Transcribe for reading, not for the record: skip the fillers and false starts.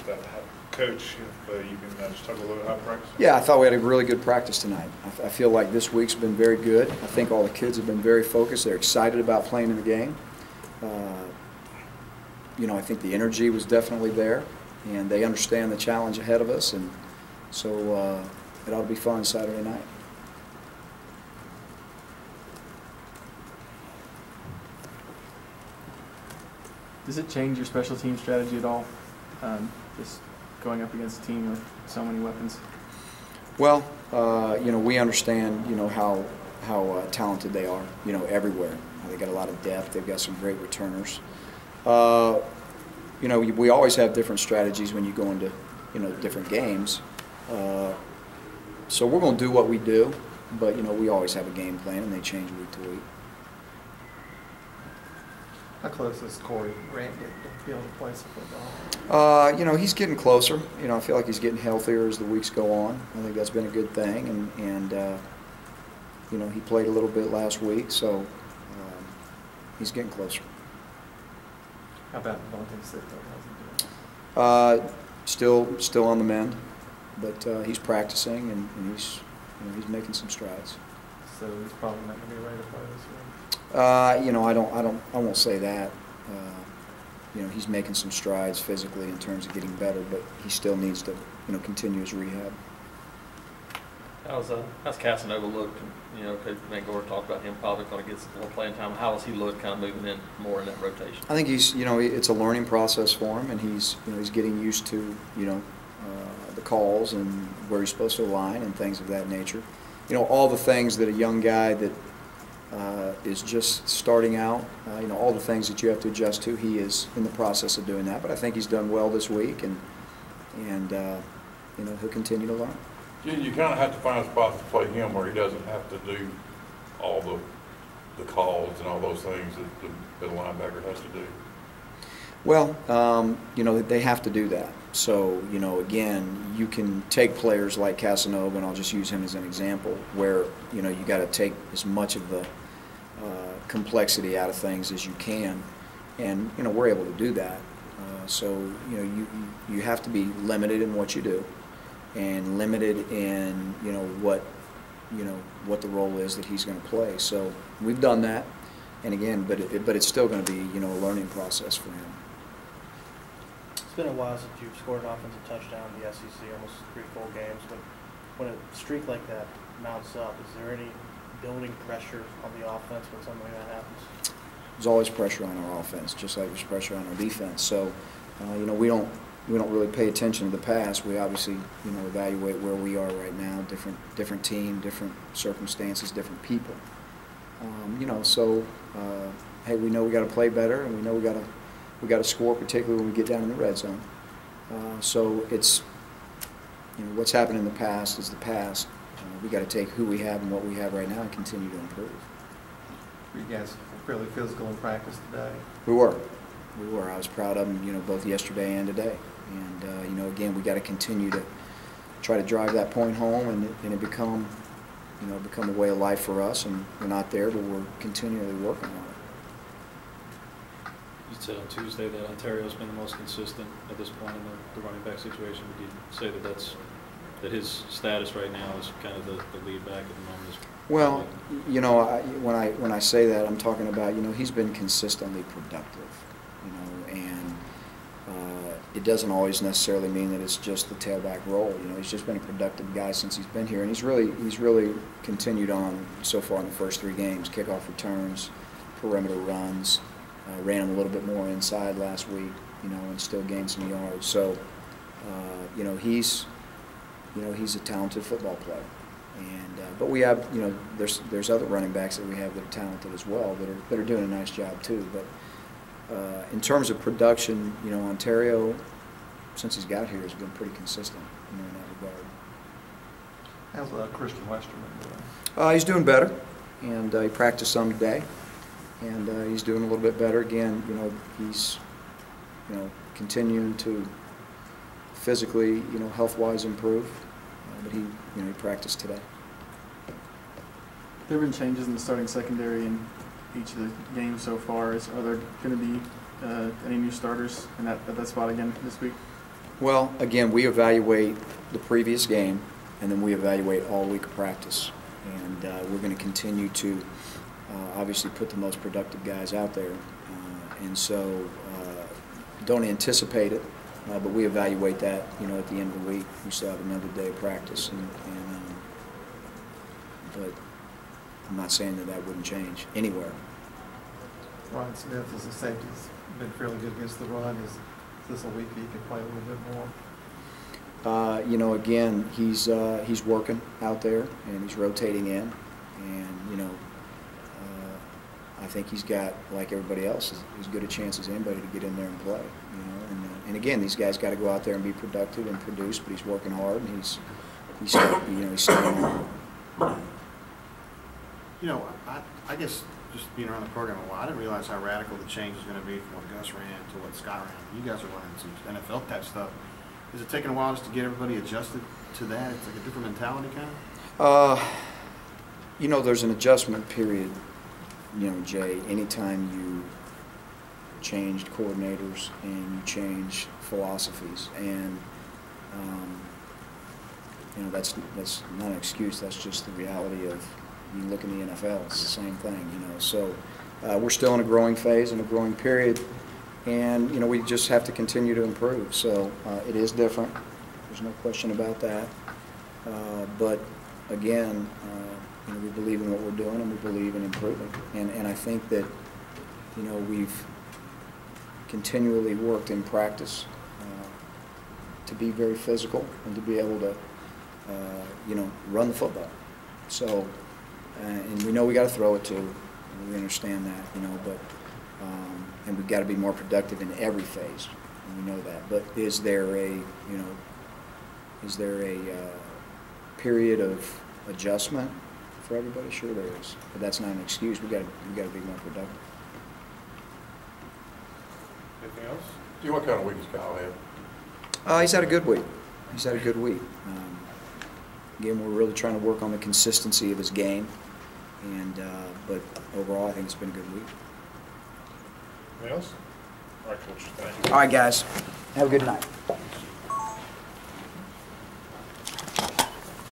with that. Coach, if you can just talk a little bit about practice. Yeah, I thought we had a really good practice tonight. I feel like this week's been very good. I think all the kids have been very focused. They're excited about playing in the game. You know, I think the energy was definitely there, and they understand the challenge ahead of us, and so it ought to be fun Saturday night. Does it change your special team strategy at all? Just going up against a team with so many weapons? Well, you know, we understand, you know, how talented they are, you know, everywhere. They got a lot of depth. They've got some great returners. You know, we always have different strategies when you go into, you know, different games. So we're going to do what we do, but, you know, we always have a game plan, and they change week to week. How close is Corey Grant getting to be able to play some football? You know, he's getting closer. You know, I feel like he's getting healthier as the weeks go on. I think that's been a good thing, and you know, he played a little bit last week, so he's getting closer. How about Devontae Smith? How's he doing? Still on the mend, but he's practicing, and he's, you know, he's making some strides. So he's probably not going to be ready to play this week. You know, I won't say that. You know, he's making some strides physically in terms of getting better, but he still needs to, you know, continue his rehab. How's Casanova looked? You know, Coach Van Gore talked about him probably going to get some more playing time. How has he looked, kind of moving in more in that rotation? I think he's, you know, it's a learning process for him, and he's, you know, he's getting used to, you know, the calls and where he's supposed to align and things of that nature. You know, all the things that a young guy that is just starting out, you know, all the things that you have to adjust to, he is in the process of doing that. But I think he's done well this week, and you know, he'll continue to learn. You kind of have to find a spot to play him where he doesn't have to do all the calls and all those things that the linebacker has to do. Well, you know, they have to do that. So, you know, again, you can take players like Casanova, and I'll just use him as an example, where, you know, you got to take as much of the complexity out of things as you can, and, you know, we're able to do that. So, you know, you have to be limited in what you do, and limited in, you know, what the role is that he's going to play. So we've done that, and again, but it's still going to be, you know, a learning process for him. It's been a while since you've scored an offensive touchdown in the SEC, almost 3 full games. But when a streak like that mounts up, is there any building pressure on the offense when something like that happens? There's always pressure on our offense, just like there's pressure on our defense. So, you know, we don't really pay attention to the past. We obviously, you know, evaluate where we are right now, different team, different circumstances, different people. You know, so hey, we know we got to play better, and we know we got to score, particularly when we get down in the red zone. So it's, you know, what's happened in the past is the past. We got to take who we have and what we have right now and continue to improve. Were you guys fairly physical in practice today? We were. I was proud of them, you know, both yesterday and today. And you know, again, we got to continue to try to drive that point home, and it become, you know, become a way of life for us. And we're not there, but we're continually working on it. You said on Tuesday that Ontario's been the most consistent at this point in the running back situation. Would you say that his status right now is kind of the lead back at the moment? Well, you know, when I say that, I'm talking about, you know, he's been consistently productive, you know, and it doesn't always necessarily mean that it's just the tailback role. You know, he's just been a productive guy since he's been here, and he's really continued on so far in the first 3 games: kickoff returns, perimeter runs. Ran him a little bit more inside last week, you know, and still gained some yards. So, you know, he's a talented football player. And but we have, you know, there's other running backs that we have that are talented as well, that are doing a nice job too. But in terms of production, you know, Ontario, since he's got here, has been pretty consistent, you know, in that regard. How's Christian Westerman doing? He's doing better, and he practiced some today. And he's doing a little bit better. Again, you know, he's, you know, continuing to physically, you know, health-wise improve. But he, you know, he practiced today. There have been changes in the starting secondary in each of the games so far. Are there going to be any new starters in that spot again this week? Well, again, we evaluate the previous game, and then we evaluate all week of practice. And we're going to continue to obviously put the most productive guys out there. And so don't anticipate it, but we evaluate that, at the end of the week. We still have another day of practice. But I'm not saying that wouldn't change anywhere. Ron Smith as a safety has been fairly good against the run. Is this a week he can play a little bit more? Again, he's working out there and he's rotating in, and I think he's got, like everybody else, as good a chance as anybody to get in there and play. And again, these guys got to go out there and be productive and produce, but he's working hard and he's staying on. I guess just being around the program a while, I didn't realize how radical the change is going to be from what Gus ran to what Scott ran. You guys are running some NFL type stuff. Is it taking a while just to get everybody adjusted to that? It's like a different mentality kind of? There's an adjustment period, Jay. Anytime you changed coordinators and you change philosophies, and that's not an excuse. That's just the reality of, you look in the NFL, it's the same thing, So we're still in a growing phase and a growing period, and we just have to continue to improve. So it is different. There's no question about that. But again, we believe in what we're doing and we believe in improving. And I think that we've continually worked in practice to be very physical and to be able to run the football. So. And we know we got to throw it too. We understand that, but and we've got to be more productive in every phase. And we know that. But is there a period of adjustment for everybody? Sure there is. But that's not an excuse. We got to be more productive. Anything else? What kind of week has Kyle had? He's had a good week. He's had a good week. Again, we're really trying to work on the consistency of his game, but overall, I think it's been a good week. Anything else? All right, Coach. Thank you. All right, guys. Have a good night.